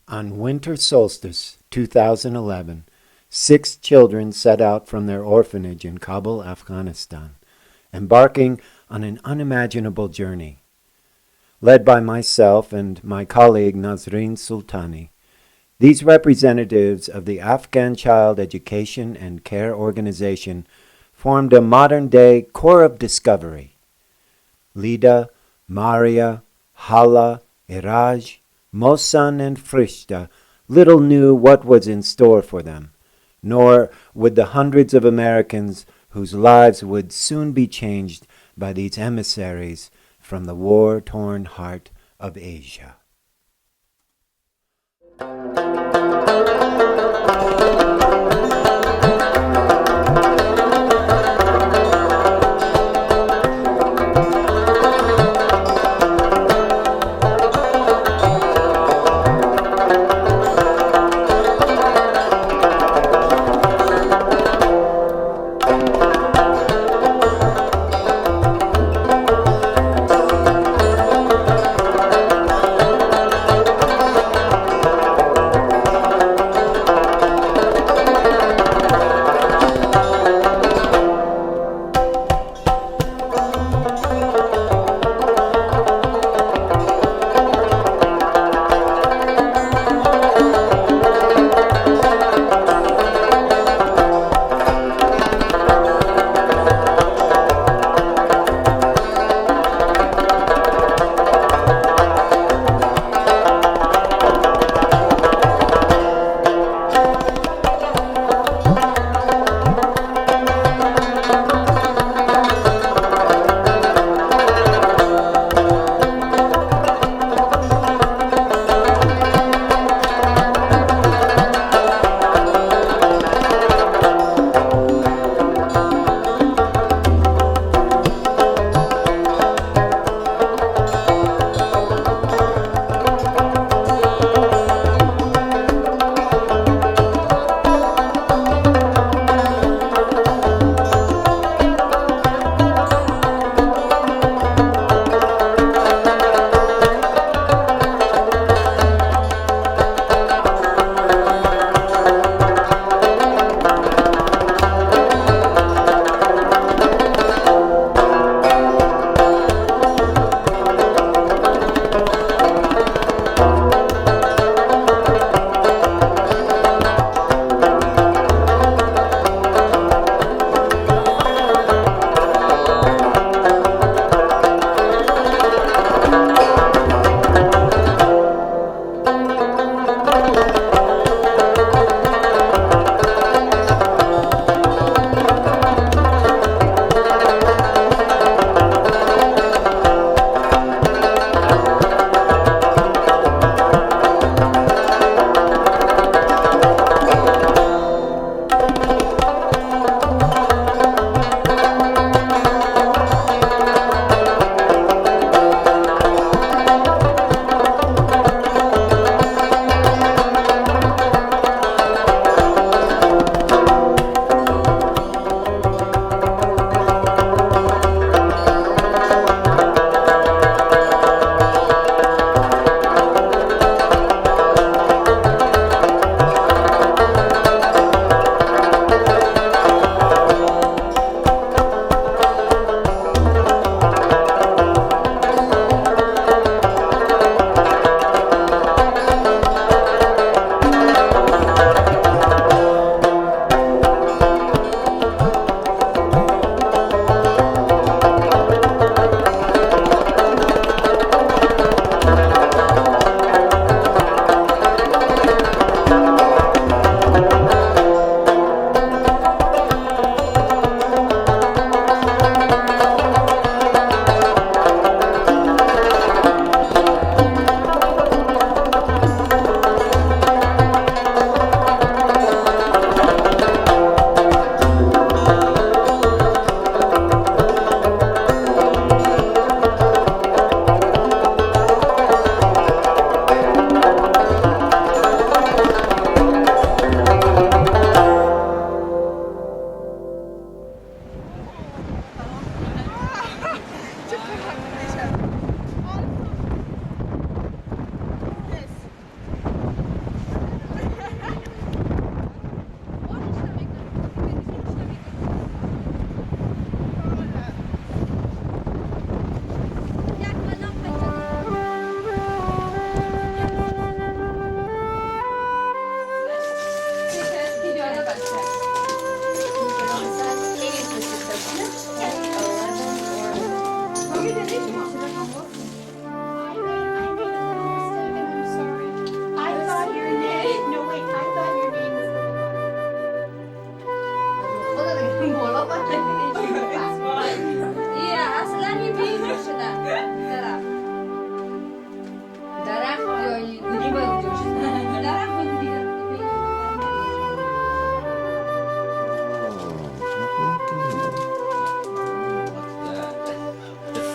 On winter solstice 2011, 6 children set out from their orphanage in Kabul, Afghanistan, embarking on an unimaginable journey. Led by myself and my colleague Nazreen Sultani, these representatives of the Afghan Child Education and Care Organization formed a modern-day Corps of Discovery. Lida, Maria, Hala, Iraj, Mosan, and Frishta little knew what was in store for them, nor would the hundreds of Americans whose lives would soon be changed by these emissaries from the war-torn heart of Asia.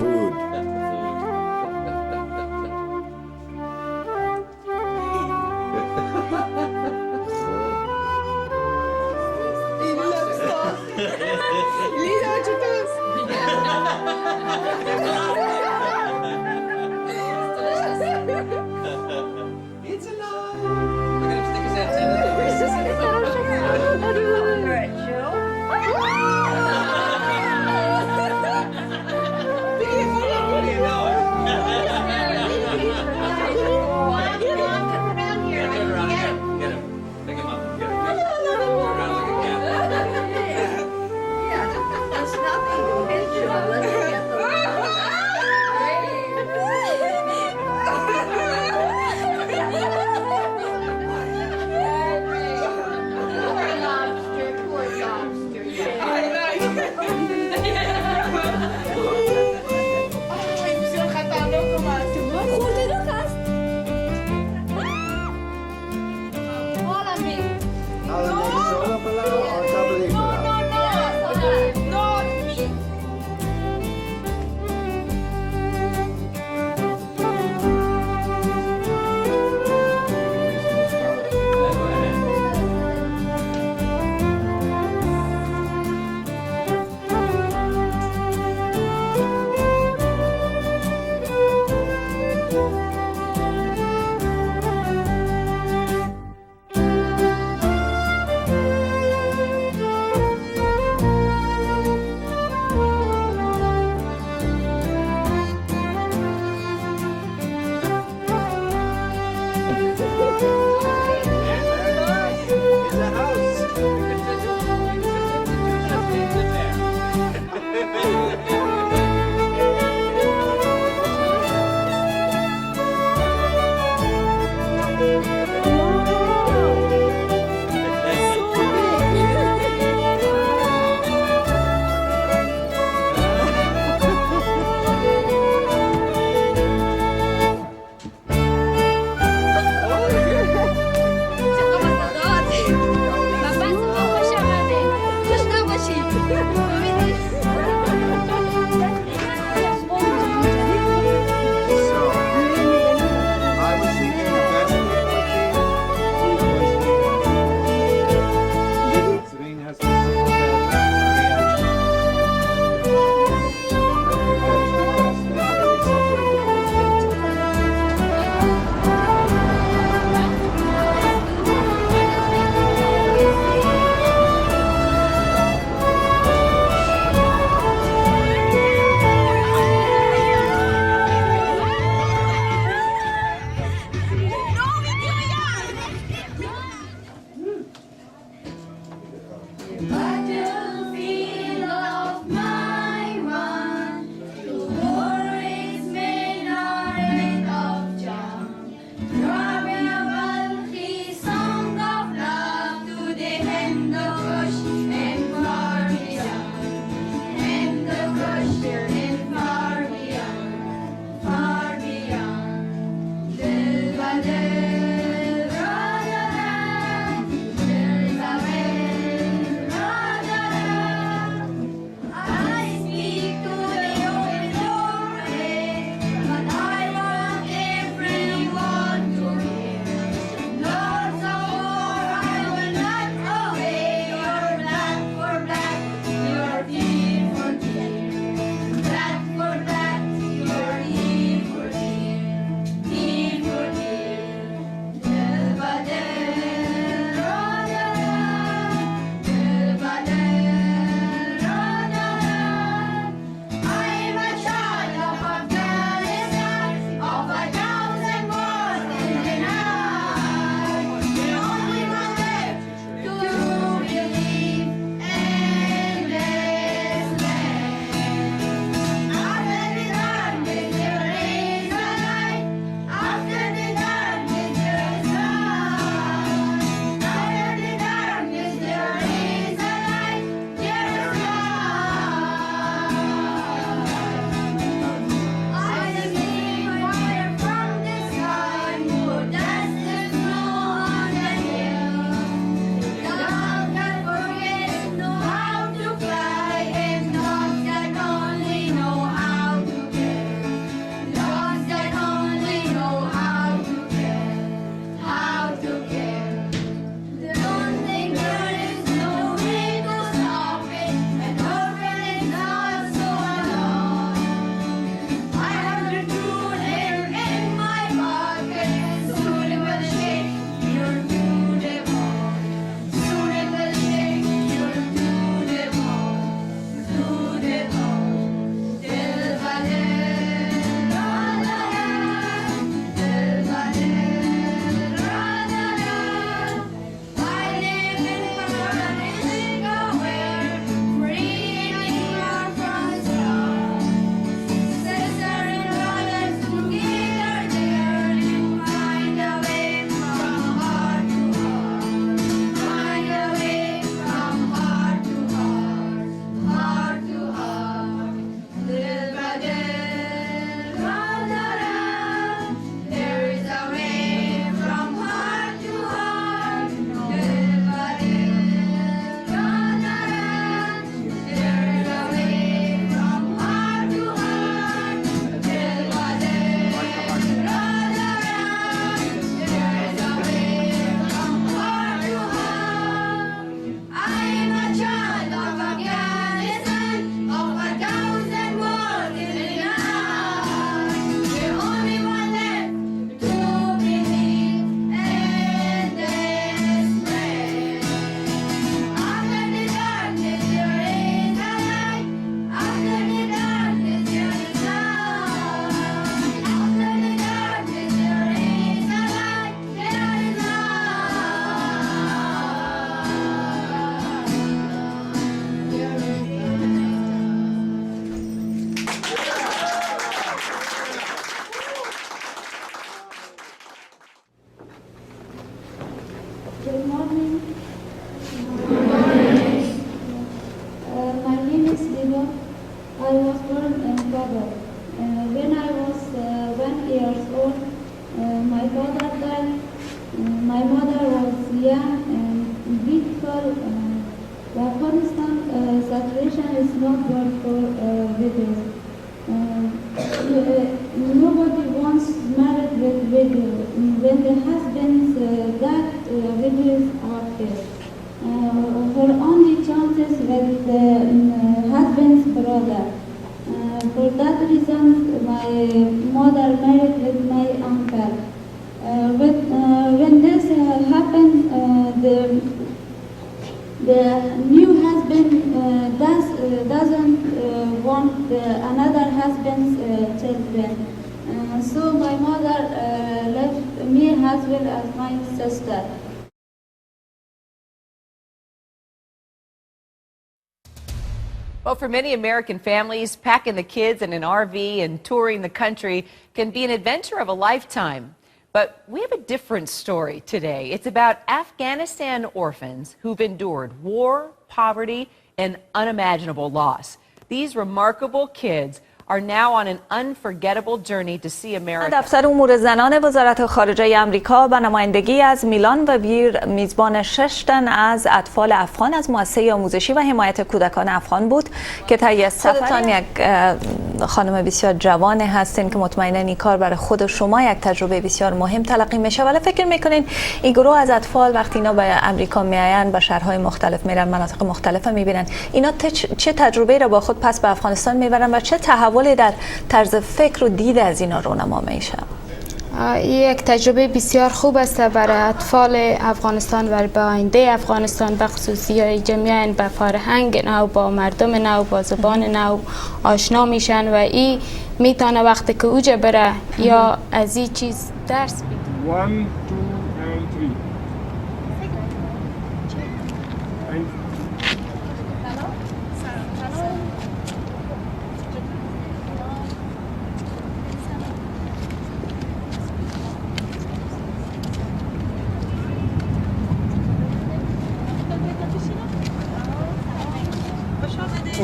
food. Lina, czytasz? It's alive! We're gonna stick his antenna. not work for widows. Nobody wants married with widows. When the husbands that widows are dead. Her only chances with husband's brother. For that reason, my mother married with my uncle. When this happened, the new husband doesn't want another husband's children. So my mother left me as well as my sister. Well, for many American families, packing the kids in an RV and touring the country can be an adventure of a lifetime. But we have a different story today. It's about Afghanistan orphans who've endured war, poverty, and unimaginable loss. These remarkable kids are now on an unforgettable journey to see America. دفتر امور زنان وزارت خارجه آمریکا به نمایندگی از میلان و ویر میزبان 6 تن از اطفال افغان از مؤسسه آموزشی و حمایت کودکان افغان بود که طی سفرتان یک خانم بسیار جوان هستین که مطمئنا این کار برای خود شما یک تجربه بسیار مهم تلقی میشه. ولی فکر میکنین این گروه از اطفال وقتی اینا به آمریکا میاین، به شهرهای مختلف میرن، مناطق مختلف میبینن، اینا چه تجربه را با خود پس به افغانستان میبرن و چه تحولی در طرز فکر و دید از اینا رونما میشه؟ یک تجربه بسیار خوب است برای اطفال افغانستان و به آینده افغانستان، به خصوصی جمعیان به فرهنگ نو، با مردم نو، با زبان نو آشنا میشن و این میتونه وقتی که اوجه بره یا از این چیز درس بگیره. 1 2 and 3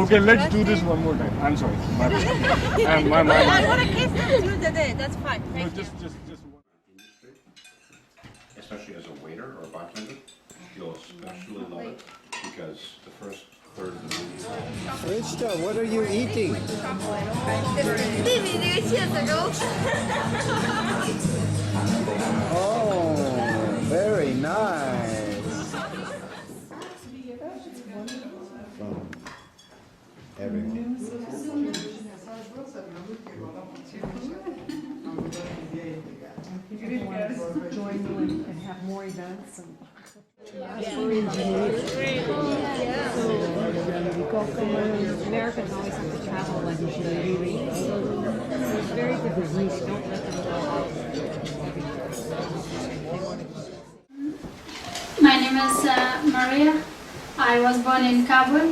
Okay, let's do this one more time. I'm sorry. My bad. I want to kiss them through the day. That's fine. No, Thank you. just one. Especially as a waiter or a bartender, you'll especially love it because the first third of the movie. Rishta, what are you eating? Oh, very nice. From everyone. Join you and have more events and Americans always have to travel like usually. So it's very different. Don't let them go out. My name is Maria. I was born in Kabul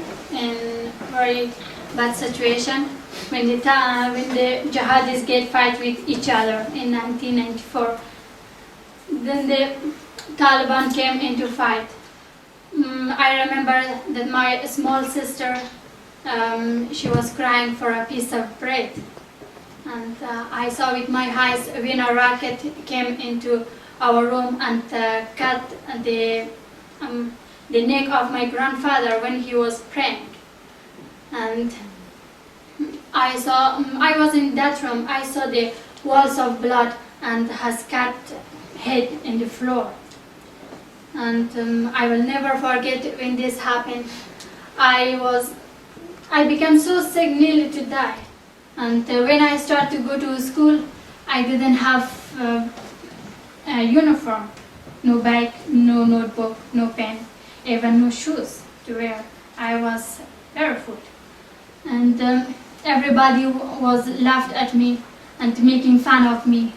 in very bad situation when the jihadis get fight with each other in 1994. Then the Taliban came into fight. I remember that my small sister, she was crying for a piece of bread, and I saw with my eyes when a rocket came into our room and cut the neck of my grandfather when he was praying. And I was in that room. I saw the walls of blood and his cut head in the floor. And I will never forget when this happened. I became so sick, nearly to die. And when I started to go to school, I didn't have a uniform, no bag, no notebook, no pen, even no shoes to wear. I was barefoot. And everybody was laughed at me and making fun of me.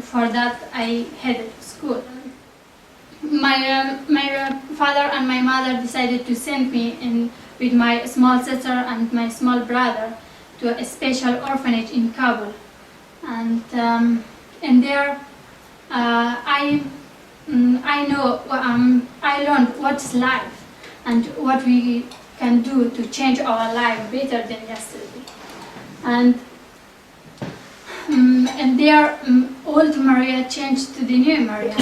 For that, I headed to school. My father and my mother decided to send me in with my small sister and my small brother to a special orphanage in Kabul. And there, I learned what's life and what we can do to change our life better than yesterday. And there, old Maria changed to the new Maria.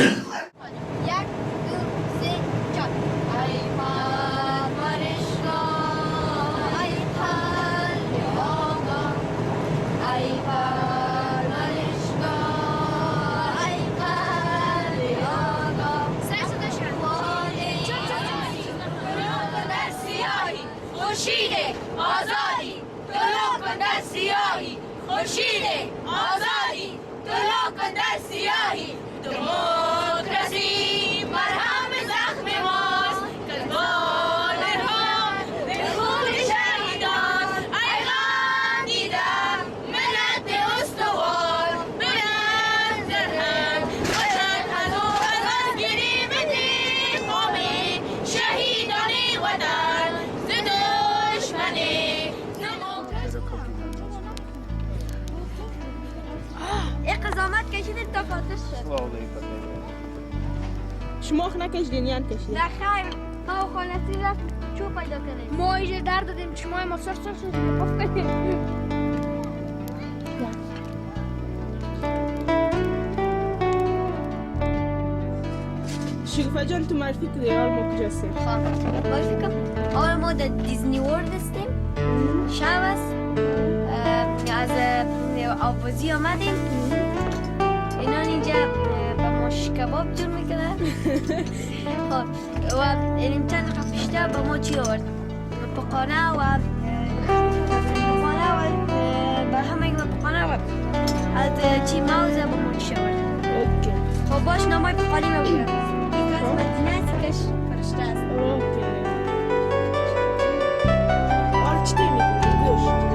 شمشیر آزادی طلا کن در سیاهی دموکراسی مرهم زخم ماست کلبان ارهاب به خون شهیدان ایوان دیدم ملت استوار بلند زرهم وطن هزو هزار گیری متی قومی شهیدان وطن ز دشمنی اقزامت کشیدید تا فاتش شد. شما نکشیدین یا کشیدین؟ نه خیر، ما خالصی رفت چو پیدا کردیم. ما ایجا درد دادیم شما ما سر شدیم قف کردیم. شگفه جان تو معرفی کردی اول ما کجا هستیم؟ معرفی کن. اول ما در دیزنی ورلد هستیم. شب است. از آوازی آمدیم. اینا اینجا با ما کباب جور میکنن. و این چند دقیقه پیشتر با ما چی آورد؟ پقانه و با همه این پقانه و از چی موزه با ما چی آورد. اوکی. خب باش نامای پقانی میبودم. این که از مدینه است کش فرشته است. اوکی. آره چی میکنی؟ گوشت.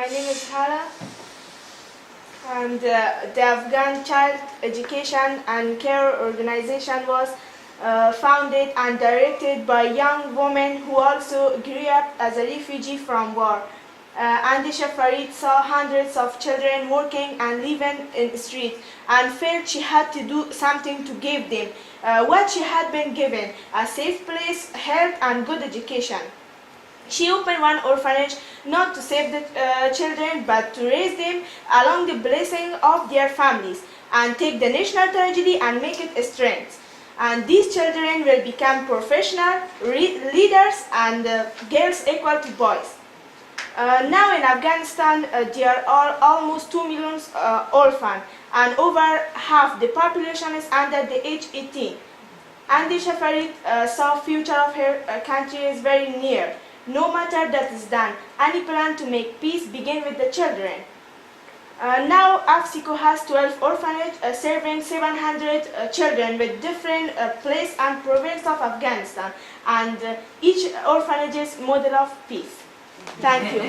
My name is Hala, and the Afghan Child Education and Care Organization was founded and directed by young women who also grew up as a refugee from war. Andisha Farid saw hundreds of children working and living in the street and felt she had to do something to give them what she had been given, a safe place, health and good education. She opened one orphanage not to save the children but to raise them along the blessing of their families and take the national tragedy and make it a strength. And these children will become professional leaders and girls equal to boys. Now in Afghanistan, there are almost 2 million orphans, and over half the population is under the age 18. Andisha Farid saw future of her country is very near. No matter that is done, any plan to make peace begin with the children. Now Afsiko has 12 orphanages serving 700 children with different place and province of Afghanistan, and each orphanage is model of peace. Thank you.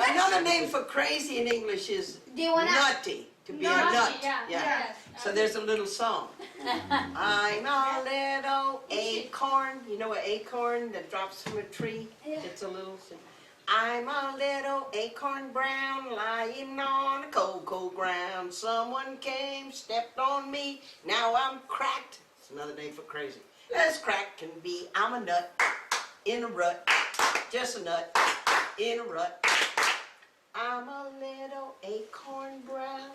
Another name for crazy in English is nutty, to be a nut. Yeah. So there's a little song. I'm a little acorn. You know an acorn that drops from a tree? It's a little... I'm a little acorn brown lying on a cold, cold ground. Someone came, stepped on me, now I'm cracked. It's another name for crazy. As cracked can be, I'm a nut in a rut, just a nut in a rut. I'm a little acorn brown,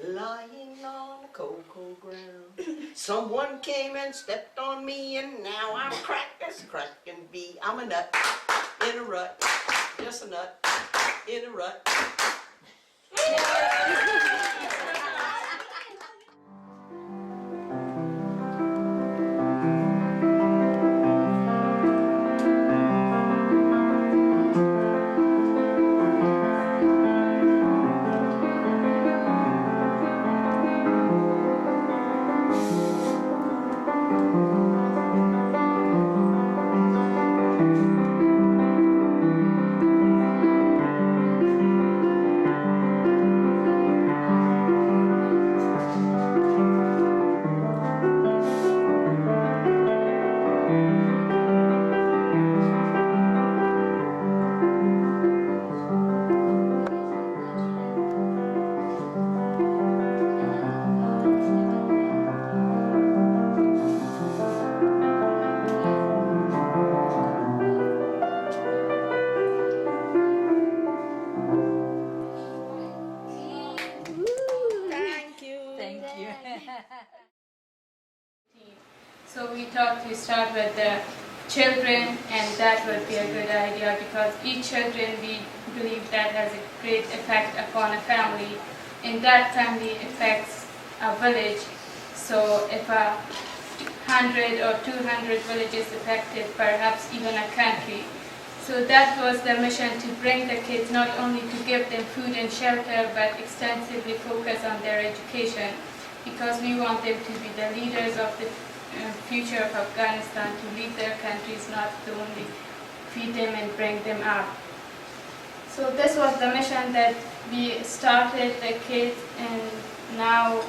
lying on a cold, cold ground. Someone came and stepped on me, and now I'm cracked as crack can be. I'm a nut in a rut, just a nut in a rut. So we thought to start with the children, and that would be a good idea because each children, we believe that has a great effect upon a family, and that family affects a village. So if 100 or 200 villages affected, perhaps even a country. So that was the mission, to bring the kids, not only to give them food and shelter, but extensively focus on their education, because we want them to be the leaders of the future of Afghanistan, to lead their countries, not to only feed them and bring them up. So this was the mission that we started the kids, and now.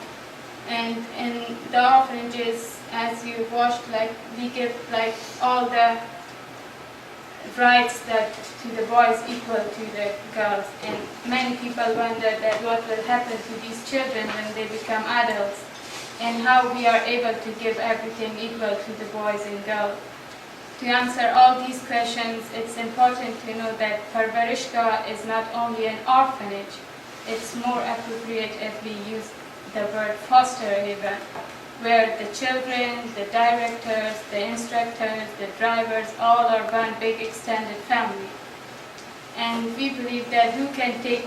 And in the orphanages, as you watched, like we give like all the rights that to the boys equal to the girls. And many people wonder that what will happen to these children when they become adults, and how we are able to give everything equal to the boys and girls. To answer all these questions, it's important to know that Parvarishgah is not only an orphanage, it's more appropriate if we use the word foster haven, where the children, the directors, the instructors, the drivers, all are one big extended family. And we believe that who can take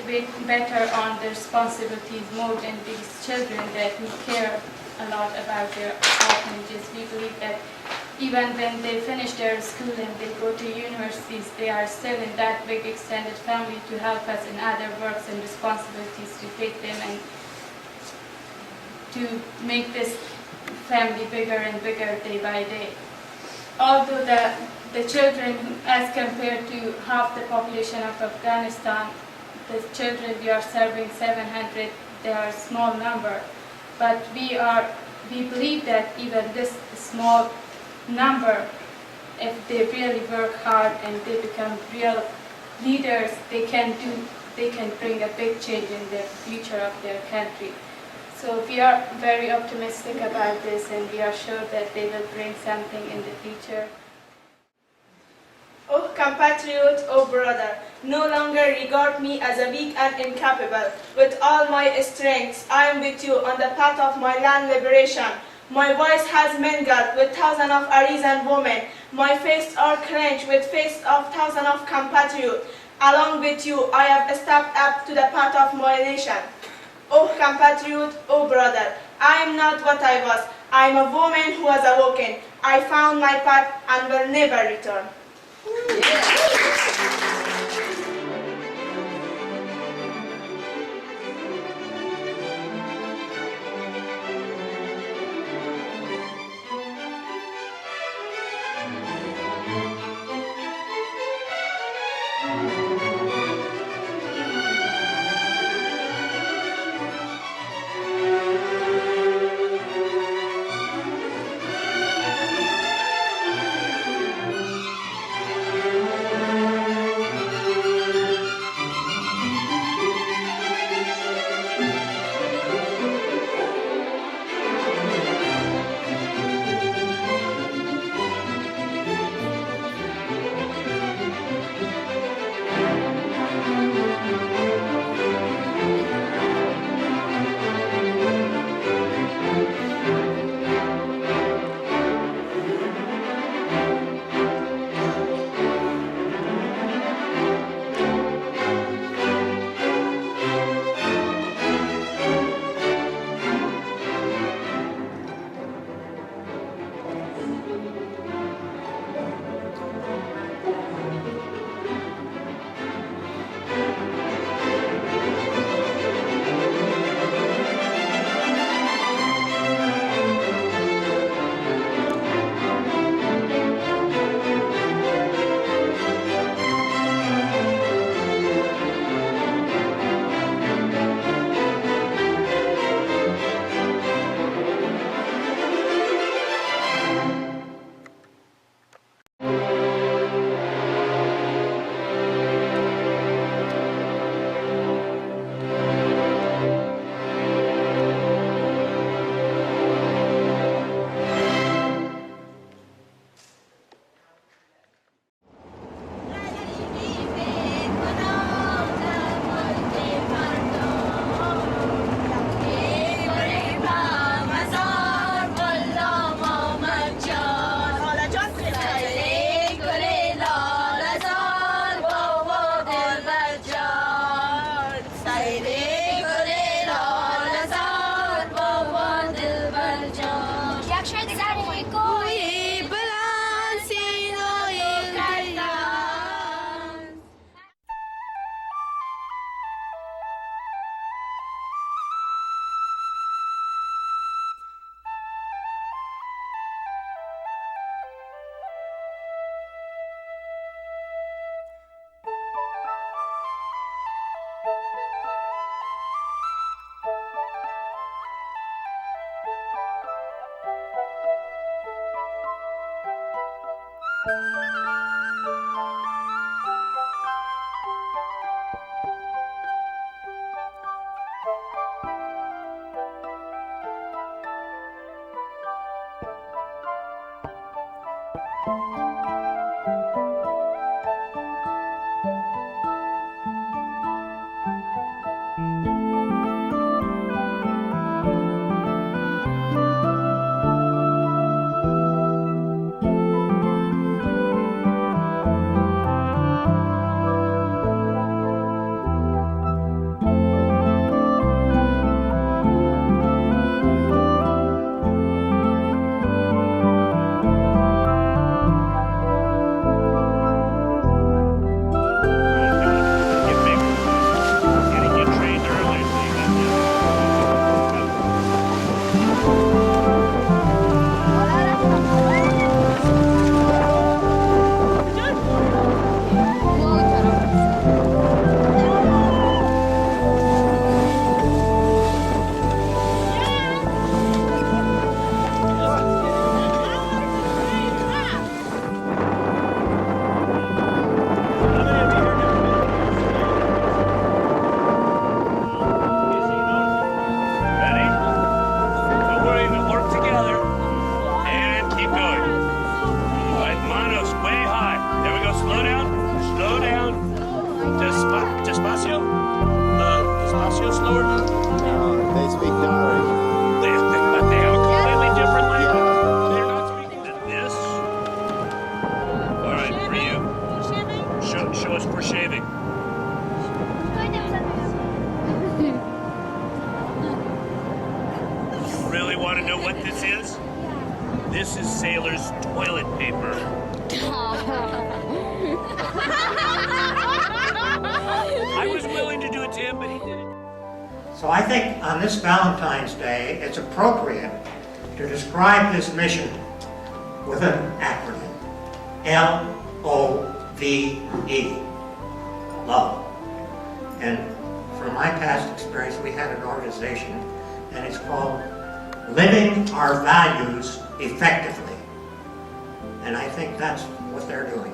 better on the responsibilities more than these children that who care a lot about their orphanages. We believe that even when they finish their school and they go to universities, they are still in that big extended family to help us in other works and responsibilities to take them and to make this family bigger and bigger day by day. Although the children, as compared to half the population of Afghanistan, the children we are serving 700, they are a small number. But we believe that even this small number, if they really work hard and they become real leaders, they can bring a big change in the future of their country. So we are very optimistic about this, and we are sure that they will bring something in the future. Oh compatriot, oh brother, no longer regard me as a weak and incapable. With all my strength, I am with you on the path of my land liberation. My voice has mingled with thousands of arisen women. My fists are clenched with fists of thousands of compatriots. Along with you, I have stepped up to the path of my nation. Oh compatriot, oh brother, I am not what I was. I am a woman who has awoken. I found my path and will never return. This is sailors' toilet paper. I was willing to do it to him, but he did it. So I think on this Valentine's Day, it's appropriate to describe this mission with an acronym. L-O-V-E. Love. And from my past experience, we had an organization, and it's called Living Our Values Effectively. And I think that's what they're doing.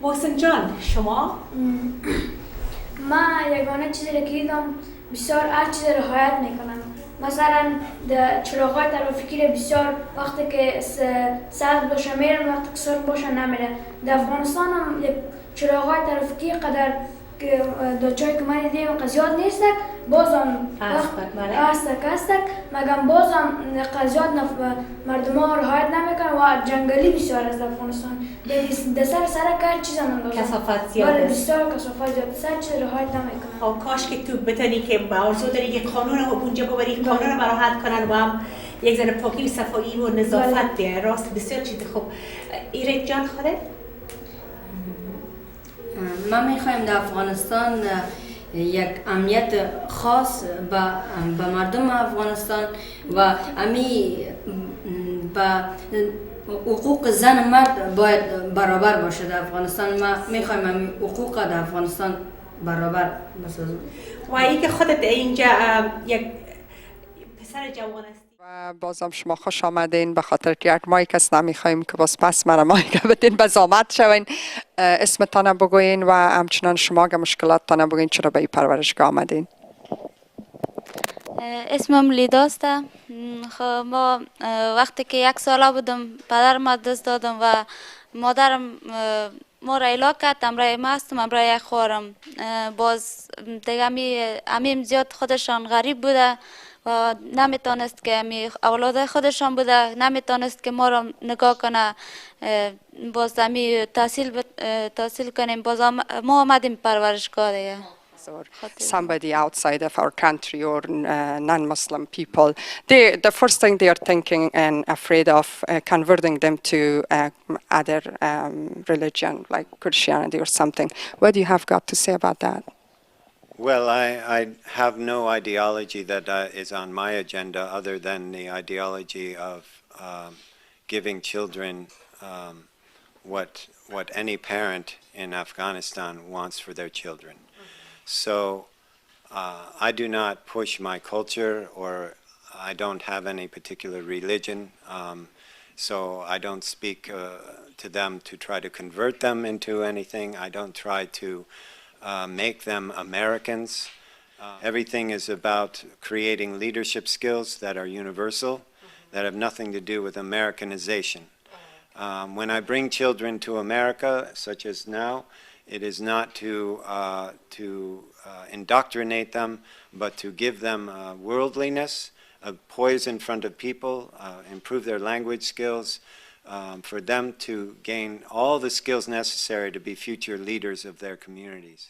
محسن جان شما؟ من یگانه چیزی که دیدم بسیار هر چیز رعایت میکنم. مثلا چراغای ترافیکی رو بسیار وقتی که سرد باشه میرن، وقتی که سرد باشه نمیره. در افغانستان هم چراغای ترافیکی قدر که دوچای که من دیدم قضیات نیست، بازم هستک مگم بازم قضیات مردم ها رعایت نمیکنن و جنگلی بسیار از افغانستان. در سر کار چیز هم اندازه کثافت زیاد است. بسیار کثافت زیاد است. سر چیز رعایت نمیکنن. کاش که تو بتونی که با آرزو داری یک قانون رو اونجا ببری، قانون رو براحت کنن و هم یک ذره پاکی و صفایی و نظافت بیاره. راست بسیار چیز خوب. ایرج جان خودت؟ ما میخوایم در افغانستان یک امنیت خاص به مردم افغانستان و امی با حقوق زن و مرد باید برابر باشه در افغانستان. ما میخوایم امی حقوق در افغانستان برابر بسازیم. و ای که خودت اینجا یک پسر جوان است و بازم شما خوش آمدین، به خاطر که یک ماهی کس نمیخوایم که باز پس مرا ماهی که بدین به زامت شوین، اسمتان بگوین و همچنان شما که مشکلاتتان بگوین چرا به این پرورشگاه آمدین. اسمم لیداست. خب ما وقتی که 1 ساله بودم پدرم دست دادم و مادرم ما را اعلام کرد امرای ما هستم امرای خورم باز دیگه امیم زیاد خودشان غریب بوده و نمیتونست که امی اولاد خودشان بوده نمیتونست که ما را نگاه کنه باز امی تحصیل کنیم باز ما آمدیم پرورشگاه دیگه or somebody outside of our country or non-Muslim people, the first thing they are thinking and afraid of converting them to other religion like Christianity or something. What do you have got to say about that? Well, I have no ideology that is on my agenda other than the ideology of giving children what any parent in Afghanistan wants for their children. So I do not push my culture, or I don't have any particular religion, so I don't speak to them to try to convert them into anything. I don't try to make them Americans. Everything is about creating leadership skills that are universal, that have nothing to do with Americanization. When I bring children to America, such as now, it is not to indoctrinate them, but to give them worldliness, poise in front of people, improve their language skills, for them to gain all the skills necessary to be future leaders of their communities.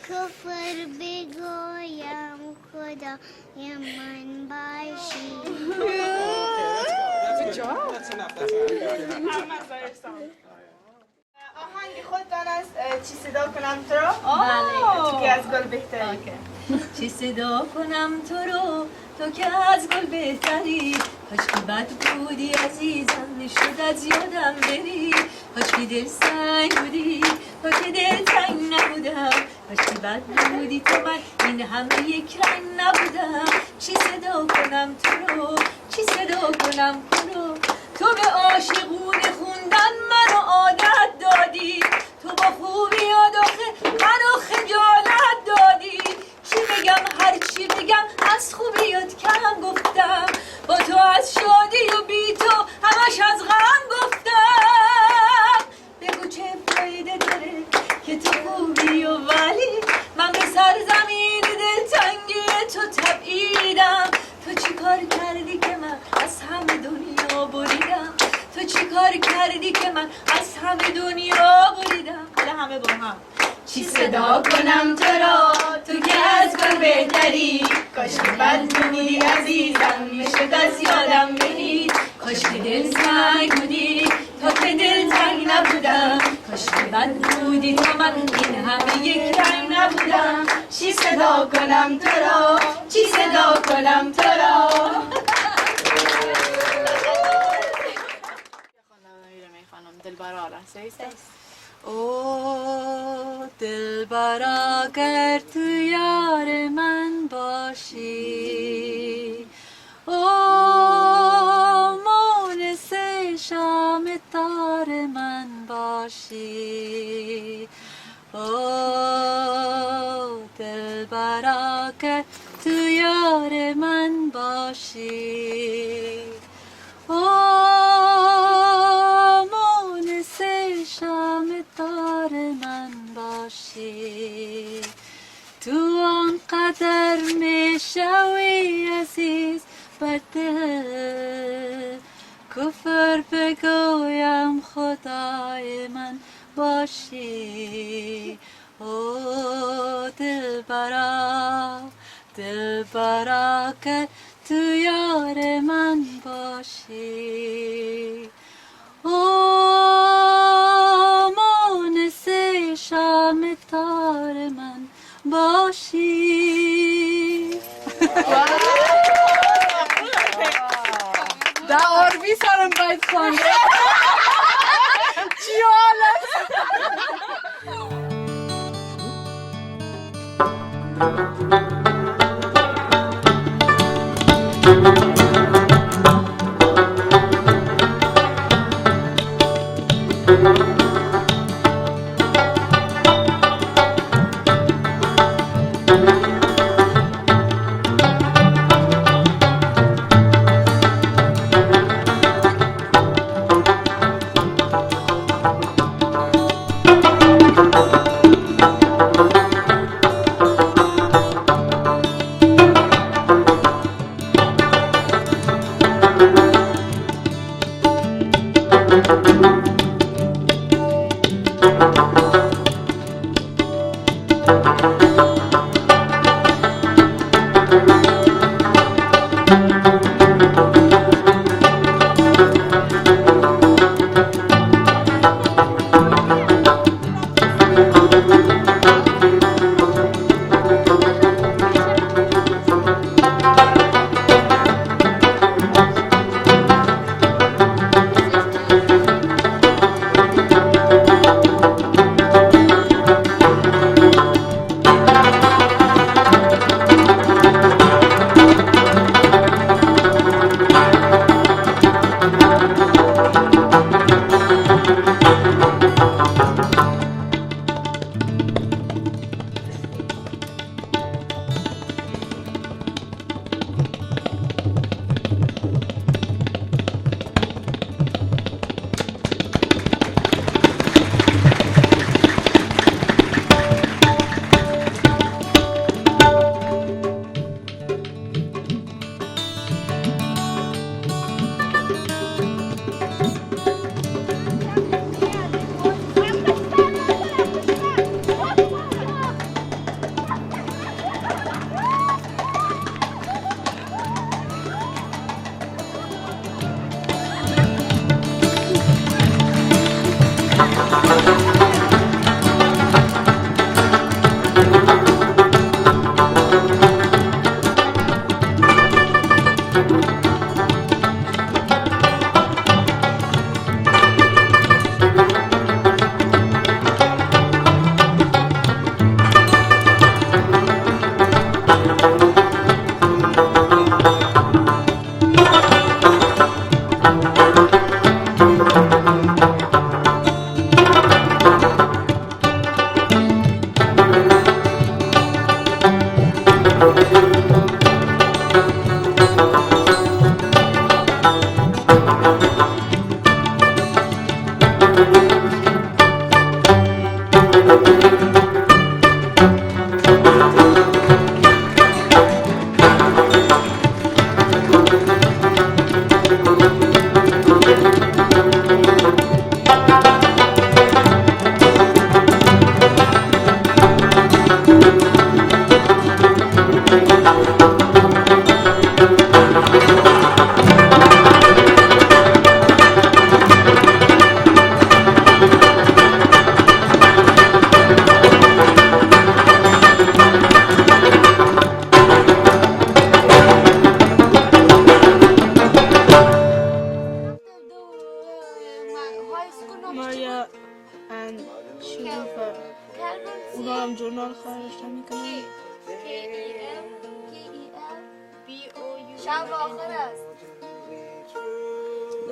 کفر بگویم خدا من باشی. آهنگ خودتان است چی صدا کنم تو رو؟ تو که از گل بهتری. چی صدا کنم تو رو تو که از گل بهتری. کاش که بد بودی عزیزم نشد از یادم بری. کاش که دل سنگ بودی تو که دل تنگ نبودم. کاش که بد بودی تو من این همه یک رنگ نبودم. چی صدا کنم تو رو چی صدا کنم تو رو. تو به عاشقونه خوندن منو عادت دادی. تو با خوبیات آخه منو خجالت دادی. چی بگم هر چی بگم از خوبیات کم گفتم. با تو از شادی و بی تو همش از غم گفتم. بگو چه فایده داره که تو خوبی و ولی من به سرزمین دلتنگی تو تبعیدم. تو چی کار کردی که من از همه دنیا بریدم. تو چی کار کردی که من از همه دنیا بریدم. حالا همه با هم چی صدا کنم تو را تو که از گل بهتری. کاش که بد بودی عزیزم نشد از یادم بری. کاش که دل سنگ بودی تو که دل تنگ نبودم. کاش که بد بودی تو من این همه یک رنگ نبودم. چی صدا کنم تو را چی صدا کنم تو را. دلبرا لحظه او دلبرا اگر تو یار من باشی. او مونس شام تار من باشی. او دلبرا اگر تو یار من باشی. او مونس شام تار من باشی. تو آنقدر میشوی عزیز بر دل. کفر بگویم خدای من باشی. او دلبرا دلبرا که تو یار من باشی. او مونس شام تار من باشی. در آرمی سرم باید خانده چی حالت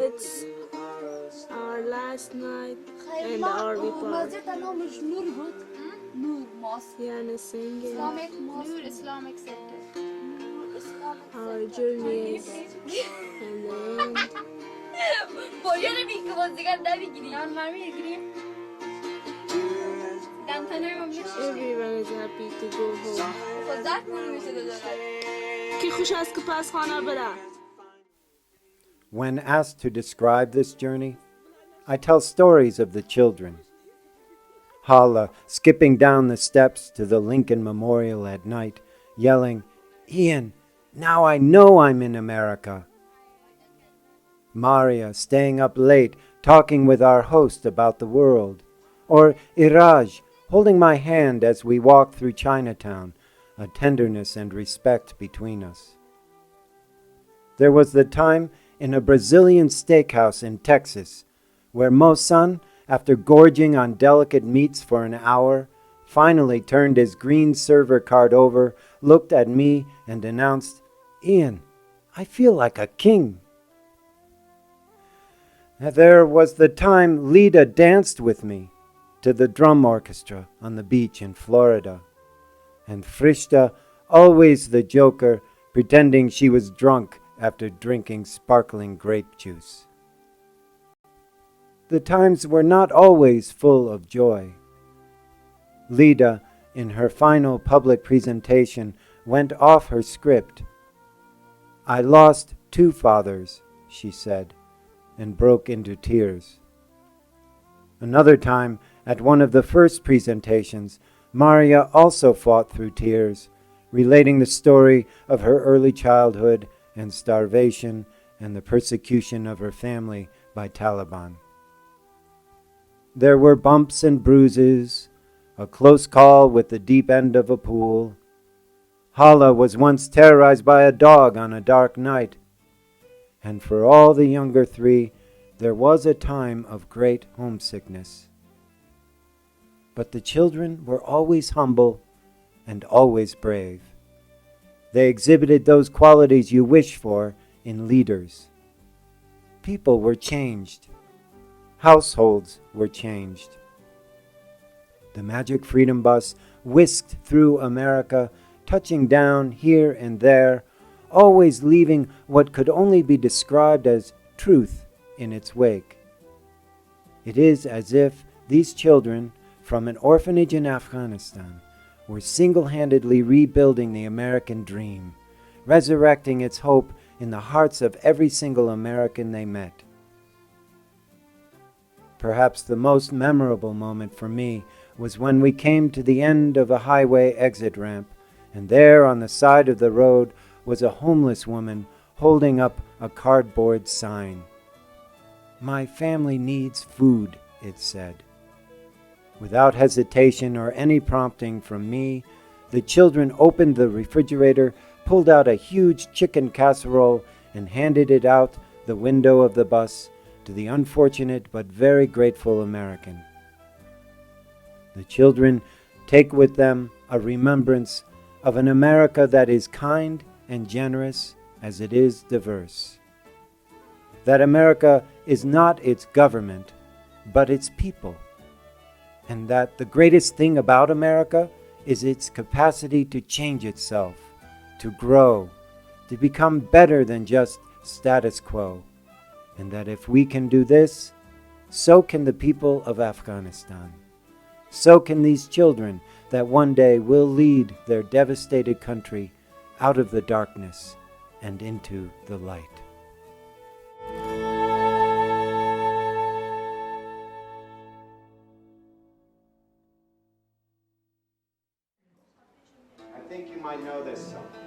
It's our last night in the RV park. Yana singing. Islamic Center. Our journey is in the end. Everyone is happy to go home. کی خوش است که پس خانه بره. When asked to describe this journey, I tell stories of the children. Hala skipping down the steps to the Lincoln Memorial at night, yelling, "Ian, now I know I'm in America." Maria staying up late talking with our host about the world. Or Iraj holding my hand as we walk through Chinatown, a tenderness and respect between us. There was the time in a Brazilian steakhouse in Texas where Mosan, after gorging on delicate meats for an hour, finally turned his green server card over, looked at me, and announced, "Ian, I feel like a king." There was the time Lida danced with me to the drum orchestra on the beach in Florida, and Frishta, always the joker, pretending she was drunk after drinking sparkling grape juice. The times were not always full of joy. Lida, in her final public presentation, went off her script. "I lost 2 fathers," she said, and broke into tears. Another time, at one of the first presentations, Maria also fought through tears, relating the story of her early childhood and starvation and the persecution of her family by Taliban. There were bumps and bruises, a close call with the deep end of a pool. Hala was once terrorized by a dog on a dark night. And for all the younger 3, there was a time of great homesickness. But the children were always humble and always brave. They exhibited those qualities you wish for in leaders. People were changed. Households were changed. The Magic Freedom Bus whisked through America, touching down here and there, always leaving what could only be described as truth in its wake. It is as if these children from an orphanage in Afghanistan were single-handedly rebuilding the American dream, resurrecting its hope in the hearts of every single American they met. Perhaps the most memorable moment for me was when we came to the end of a highway exit ramp, and there on the side of the road was a homeless woman holding up a cardboard sign. "My family needs food," it said. Without hesitation or any prompting from me, the children opened the refrigerator, pulled out a huge chicken casserole, and handed it out the window of the bus to the unfortunate but very grateful American. The children take with them a remembrance of an America that is kind and generous as it is diverse. That America is not its government, but its people. And that the greatest thing about America is its capacity to change itself, to grow, to become better than just status quo. And that if we can do this, so can the people of Afghanistan. So can these children that one day will lead their devastated country out of the darkness and into the light. I think you might know this song.